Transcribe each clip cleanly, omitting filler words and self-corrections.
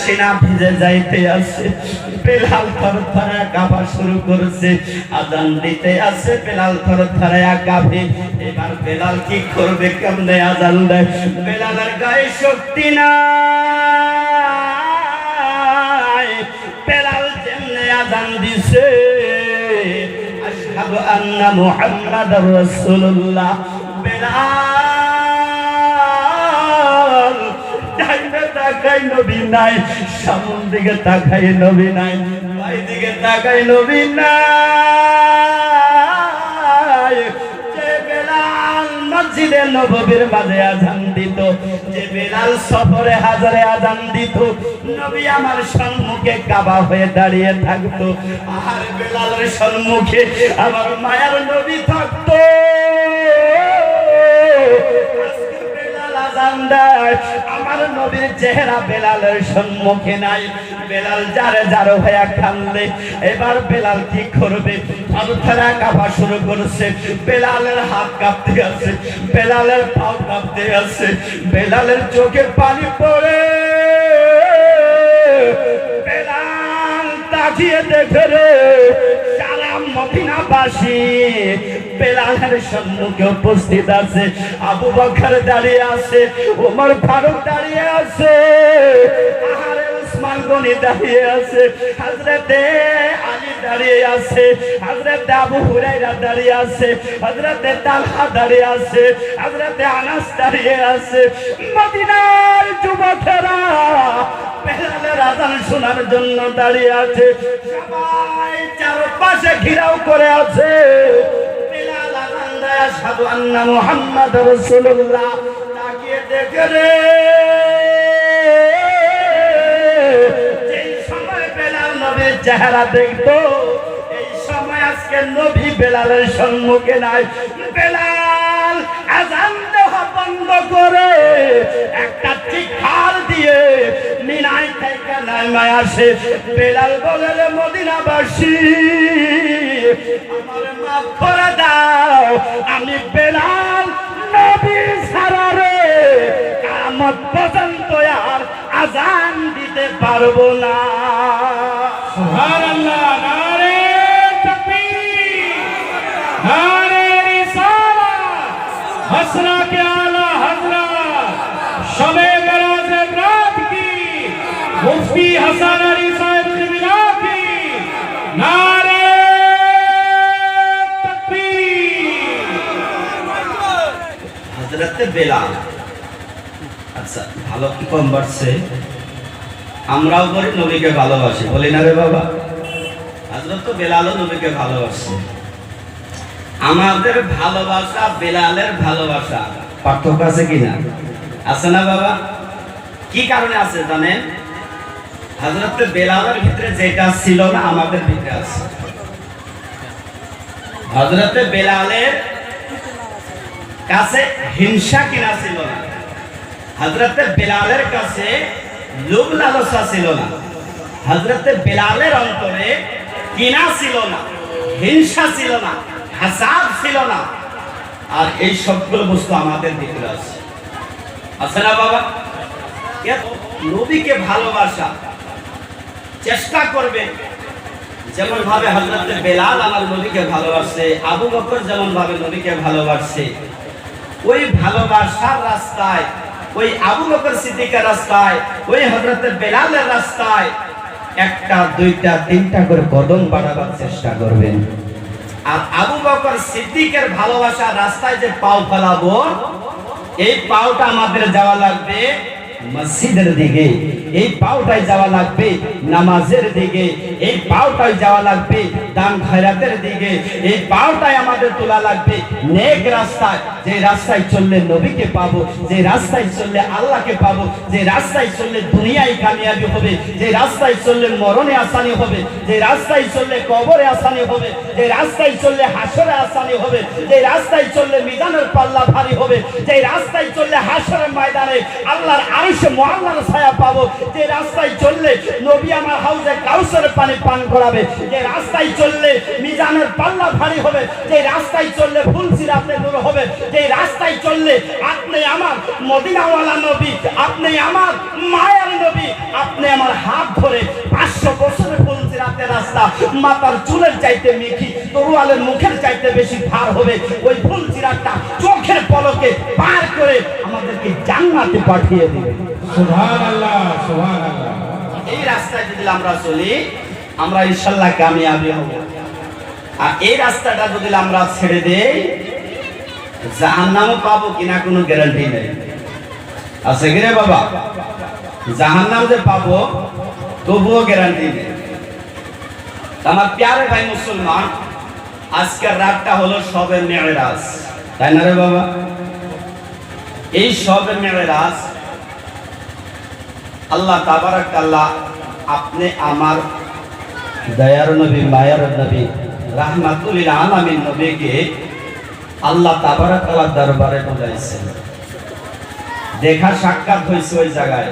সেনা ভিজে যাইতে আছে, বেলাল থরথরে কাঁপা শুরু করেছে, আজান দিতে আছে, বেলাল থরথরে কাঁপে। এবার বেলাল কি করবে, কেমনে আজান দেয়? বেলালের গায়ে শক্তি নাই। বেলাল যেমনে আজান দিছে, আশহাদু আন্না মুহাম্মাদার রাসূলুল্লাহ, বেলাল ডাইনে তাকাই নবী নাই, সামন দিকে তাকাই নবী নাই, বাই দিকে তাকাই নবী নাই। যে বেলাল মসজিদে নববীর মাঝে আজান দিত, যে বেলাল সফরে হাজারে আজান দিত, নবী আমার সম্মুখে কাবা হয়ে দাঁড়িয়ে থাকতো, আর বেলালের সম্মুখে আমার মায়ার নবী থাকতো। আমার নবীর চেহারা বেলালের সম্মুখে নাই। বেলাল যারে যারো হয়ে কান্দে। এবার বেলাল কি করবে? থরথরে কাঁপা শুরু করেছে, বেলালের হাত কাঁপতে আছে, বেলালের পাও কাঁপতে আছে, বেলালের চোখে পানি পড়ে। বেলাল তাকিয়ে দেখে রে, সারা মদিনাবাসী বেলালের সম্মুখে উপস্থিত আছে। আবু বকর দাঁড়িয়ে আছে, ওমর ফারুক দাঁড়িয়ে আছে, আহারে উসমান গনি দাঁড়িয়ে আছে, হযরতে আলী দাঁড়িয়ে আছে, হযরতে আবু হুরায়রা দাঁড়িয়ে আছে, হযরতে তালহা দাঁড়িয়ে আছে, হযরতে আনাস দাঁড়িয়ে আছে। মদিনার যুবকেরা বেলালের আযান শোনার জন্য দাঁড়িয়ে আছে, সবাই চারপাশে ঘিরাও করে আছে। বেলাল আযান দেয়, আশহাদু আন্না মুহাম্মাদুর রাসূলুল্লাহ। তাকিয়ে দেখে রে, যেই সময় বেলাল নবীর চেহারা দেখতো, এই সময় আজকে নবী বেলালের সম্মুখে নাই। বেলাল আযান দেওয়া বন্ধ করে একটা চিৎকার দিয়ে মিনায় থেকে নামায় আসে। বেলাল বলে, রে মদিনাবাসী, আমার মাফ করে দাও, আমি বেলাল নবী ছাড়া রে কিয়ামত পর্যন্ত আর আযান দিতে পারবো না। সুবহানাল্লাহ, নারে তাকবীর, নারে রিসালাত, হসরা কে আলা হযরত শবে বরাজে রাত কি মুফতি হাসান আলী সাহেব কিবলা কি নারে তাকবীর। হযরতে বেলাল, আচ্ছা ভালো কি কম বাড়ছে? আমরাও বলি নবীকে ভালোবাসি, বলি না রে বাবা? হযরত বেলালও নবীকে ভালোবাসে। আমাদের ভালোবাসা বেলালের ভালোবাসা পার্থক্য আছে কিনা? আছে না বাবা? কি কারণে আছে জানেন? হযরত বেলালের ভিতরে যেটা ছিল না আমাদের ভিতরে আছে। হযরত বেলালের কাছে হিংসা কিনা ছিল না, হযরত বেলালের কাছে লোভ লালসা ছিল না, হযরত বেলালের অন্তরে কিনা ছিল না, হিংসা ছিল না, হাসাদ ছিল না। আর এই সবগুলো বস্তু আমাদের ভিতরে আছে, আছে না বাবা? নবীকে ভালোবাসা চেষ্টা করবে যেমন ভাবে হযরত বেলাল আমার নবীকে ভালোবাসে, আবু বকর যেমন ভাবে নবীকে ভালোবাসে, ওই ভালোবাসার রাস্তায়, ওই আবু বকর সিদ্দিকের রাস্তায়, ওই হযরত বেলালের রাস্তায় একটা দুইটা তিনটা করে কদম বাড়াবার চেষ্টা করবেন। আর আবু বকর সিদ্দিকের ভালোবাসার রাস্তায় যে পাও ফেলাবো, এই পাওটা আমাদের যাওয়া লাগবে মসজিদের দিকে, এই পাওটাই যাওয়া লাগবে নামাজের দিকে, এই পাওটাই যাওয়া লাগবে দান খয়রাতের দিকে, এই পাওটাই আমাদের তোলা লাগবে নেক রাস্তায়, যে রাস্তায় চললে নবীকে পাবো, যে রাস্তায় চললে আল্লাহকে পাবো, যে রাস্তায় চললে দুনিয়ায় কামিয়াবি হবে, যে রাস্তায় চললে মরণে আসানি হবে, যে রাস্তায় চললে কবরে আসানি হবে, যে রাস্তায় চললে হাসরে আসানি হবে, যে রাস্তায় চললে মিজানের পাল্লা ভারী হবে, যে রাস্তায় চললে হাসরের ময়দানে আল্লাহর আরশে মুআল্লার ছায়া পাবো, যে রাস্তায় চললে নবী আমার হাউজে কাউসারের পানি পান করাবে, যে রাস্তায় চললে মিজানের পাল্লা ভারী হবে, যে রাস্তায় চললে ফুল সিরাতে নূর হবে, যে রাস্তায় চললে আপনি আমার মদিনাওয়ালা নবী, আপনি আমার মায়ের নবী, আপনি ধরে 500 বছরের ফুলসিরাতের রাস্তা মাথার চুলের চাইতে মিঠি, তরুয়ালের মুখের চাইতে বেশি ভার হবে। ওই ফুলসিরাতটা চোখের পলকে পার করে আমাদেরকে জান্নাতে পাঠিয়ে দিবে। সুবহানাল্লাহ, সুবহানাল্লাহ। এই রাস্তায় যদি আমরা চলি, আমরা ইনশাআল্লাহ কামিয়াবি হব। আর এই রাস্তাটা যদি আমরা ছেড়ে দেই, জাহান্নামও পাবো কিনা কোনো গ্যারান্টি নেই। আছে কি রে বাবা? জাহান্নাম যে পাবো তবুও গ্যারান্টি নেই। আমার প্যারে ভাই মুসলমান, আজকের রাতটা হলো শবে মেরাজ, তাই না রে বাবা? এই শবে মেরাজ আল্লাহ তাবারাক আল্লাহ আপনি আমার দয়ার নবী, মায়ার নবী, রাহমাতুল লিল আলামিন নবীকে আল্লাহ তাবারাক আল্লাহ দরবারে বুলাইছেন। দেখা সাক্ষাৎ হয়েছে ওই জায়গায়,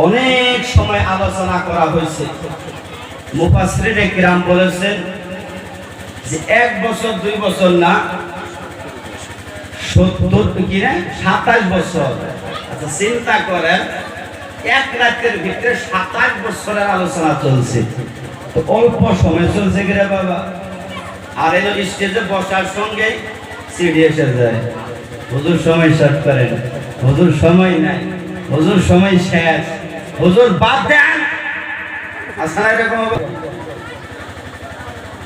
অনেক সময় আলোচনা করা হয়েছে। মুফাসসিরিনে কিরাম বলেছেন যে 1 বছর 2 বছর না, 27 বছর। আচ্ছা চিন্তা করেন, এক রাতের ভিতরে 27 বছরের আলোচনা চলছে। তো অল্প সময় চলছে কিরে বাবা। আর এই স্টেজে বসার সঙ্গে সিডি এসে যায়, হুজুর সময় শেষ করেন, হুজুর সময় নাই, হুজুর সময় শেষ, হুজুর বাদ দেন। আসলে এরকম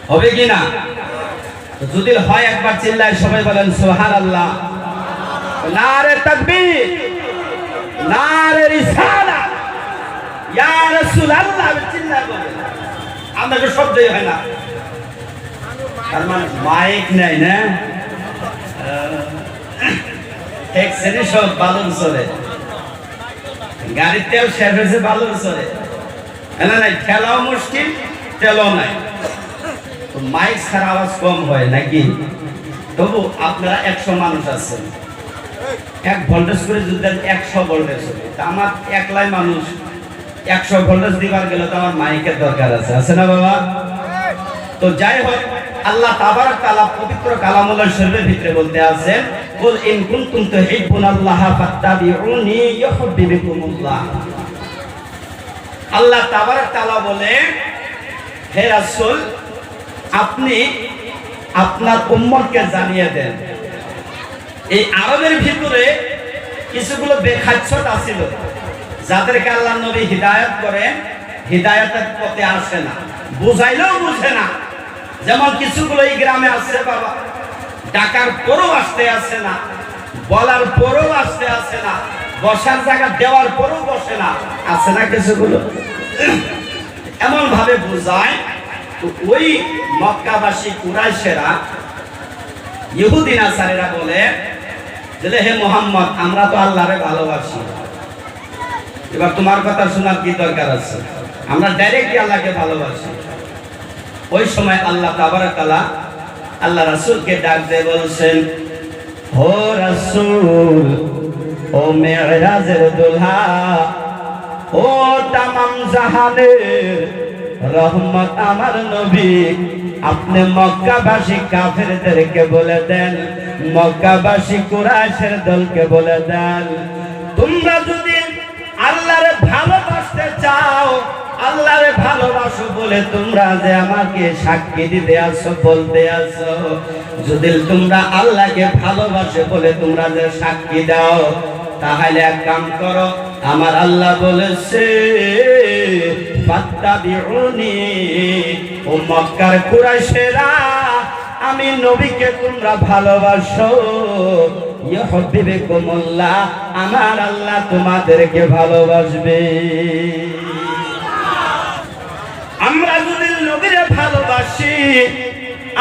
হবে কি না? যদি হয় একবার চিল্লায় সবাই বলেন সুবহানাল্লাহ। নারে তাকবীর, নারে রিসালাত, ইয়া রাসূলুল্লাহ চিল্লায় বলেন। আমাদের শব্দই হয় না, তার মানে মাইক নাই না। এক শ্রেণী সব বালুর চলে, গাড়ির তেল শেষ হয়েছে বালুর চলে, না নাই ঠেলাও মুশকিল, তেলও নাই। তো মাইক ছাড়া আওয়াজ কম হয় নাকি? তবু আপনারা 100 মানুষ আছেন, 1 ভোল্টেজ করে যদি 100 ভোল্টেজ হবে, তা আমার একলাই মানুষ 100 ভোল্টেজ দিবার গেলে তো আমার মাইকের দরকার আছে, আছে না বাবা? তো যাই হোক, আল্লাহ তাবারাক তাআলা পবিত্র কালামুল্লাহ শরীফের ভিতরে বলতে আছেন, কুল ইন কুনতুম তুহিব্বুনাল্লাহ ফাত্তাবিউনি ইউহিব্বুকুমুল্লাহ। আল্লাহ তাবারাক তাআলা বলে, হে রাসূল, আপনি আপনার উম্মতকে জানিয়ে দেন। এই আরবের ভিতরে কিছুগুলো বেখাচ্ছট ছিল, যাদেরকে আল্লাহ নবী হিদায়াত করেন, হিদায়াতের পথে আসে না, বুঝাইলেও বুঝে না। যেমন কিছুগুলো এই গ্রামে আসছে বাবা, ডাকার পরেও আসতে আসে না, বলার পরেও আসতে আসে না, বসার জায়গা দেওয়ার পরেও বসে না, আছে না কিছুগুলো? এমন ভাবে বুঝায়। তো ওই মক্কাবাসী কুরাইশেরা, ইহুদি নাসারীরা বলে যে, হে মুহাম্মদ, আমরা তো আল্লাহরে ভালোবাসি, এবার তোমার কথা শোনার কি দরকার আছে? আমরা ডাইরেক্টলি আল্লাহকে ভালোবাসি। ওই সময় আল্লাহ তাবারাক তাআলা আল্লাহ রাসূলকে ডাক দিয়ে বলছেন, ও রাসূল, ও মেরাজের দুলহা, ও তামাম জাহানের রহমত আমার নবী, আপনি মক্কাবাসী কাফেরদেরকে বলে দেন, মক্কাবাসী কুরাইশের দলকে বলে দেন, তোমরা যদি আল্লাহরে ভালোবাসতে চাও, আল্লাহরে ভালোবাসো বলে তোমরা যে আমাকে সাক্ষী দিতে আসো, বলতে আসো, যদি তোমরা আল্লাহকে ভালোবাসে বলে তোমরা যে সাক্ষী দাও, তাহলে এক কাম করো, আমার আল্লাহ বলেছে ফাত্তাবিউনি, ও মক্কার কুরাইশেরা, আমি নবীকে তোমরা ভালোবাসো, ইউহিব্বুকুমুল্লাহ, আমার আল্লাহ তোমাদেরকে ভালোবাসবে। আমরা যদি নবীরে ভালোবাসি,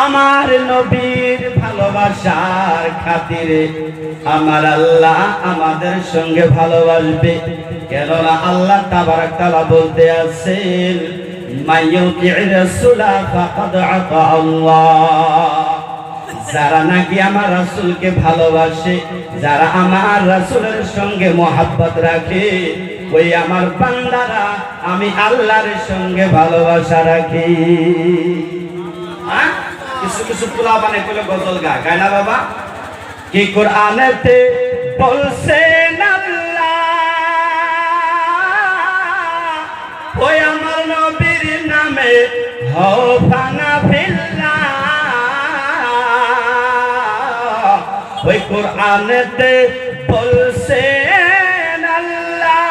আমার নবীর ভালোবাসার খাতিরে আমার আল্লাহ আমাদের সঙ্গে ভালোবাসবে। কেননা আল্লাহ তাবারাক তাআলা বলতে আছেন, মাইয়ুতি'র রাসূলা ফাকাদ আতা আল্লাহ, যারা নাকি আমার রাসূলকে ভালোবাসে, যারা আমার রাসূলের সঙ্গে মহব্বত রাখে, ওই আমার বান্দারা আমি আল্লাহর সঙ্গে ভালোবাসা রাখি। কিছু কিছু পোলা বানে বলে গজল গায় না বাবা? কি কোরআনেতে বলছেন আল্লাহ, ওই নবীর নামে হও ভাঙা ফিল্লা ওই কোরআনেতে বলছেন আল্লাহ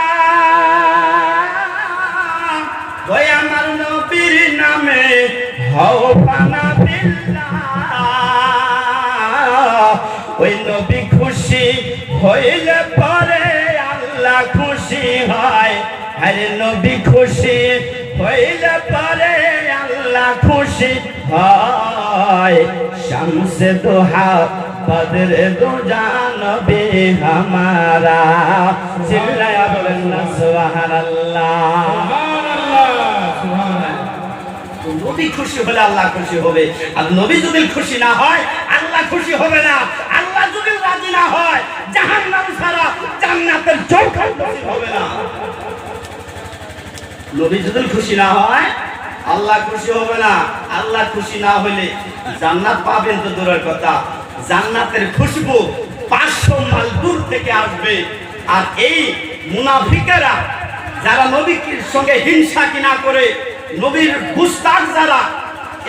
ওই আমার নবীর নামে হও ভাঙা ফিল্লা ওই নবী খুশি হইলে পরে আল্লাহ খুশি হয় আরে নবী খুশি হইলে পরে আল্লাহ খুশি হয় শামসে দোহা বদরে দু জানবে হামারা চিল্লায়া বলেন না সুবহানাল্লাহ নবী খুশি হলে আল্লাহ খুশি হবে আর নবী যদি খুশি না হয় আল্লাহ খুশি হবে না আল্লাহ যদি রাজি না হয় জাহান্নাম ছাড়া জান্নাতের চৌকাঠ নসিব হবে না নবী যদি খুশি না হয় আল্লাহ খুশি হবে না আল্লাহ খুশি না হলে জান্নাত পাবেন তো দূরের কথা জান্নাতের খুশবু 500 মাইল দূর থেকে আসবে আর এই মুনাফিকেরা যারা নবীর সঙ্গে হিংসা কিনা করে নবীর গুস্তাখ যারা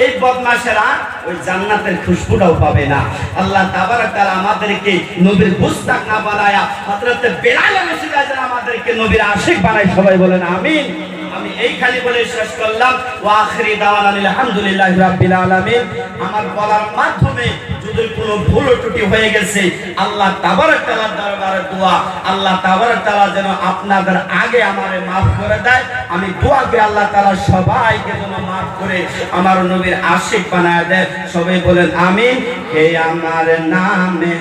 এই বদমাশেরা ওই জান্নাতের খুশবুটাও পাবে না আল্লাহ তাবারক তাআলা আমাদেরকে নবীর গুস্তাখ না বানায়া হযরত বেলাল রাদিয়াল্লাহু তাআলা আমাদেরকে নবীর আশিক বানায় সবাই বলেন আমিন আমি এই খালি বলে শেষ করলাম ওয়া আখিরি দাওয়ানা আলহামদুলিল্লাহি রাব্বিল আলামিন আমার বলার মাধ্যমে যদি কোনো ভুল ত্রুটি হয়ে গেছে আল্লাহ তাবারক তাআলার দরবারে দোয়া আল্লাহ তাবারক তাআলা যেন আপনাদের আগে আমারে maaf করে দেয় আমি দোয়া করি আল্লাহ তাআলা সবাইকে যেন maaf করে আমার নবীর আশিক বানায় দেয় সবাই বলেন আমিন হে আমার নামে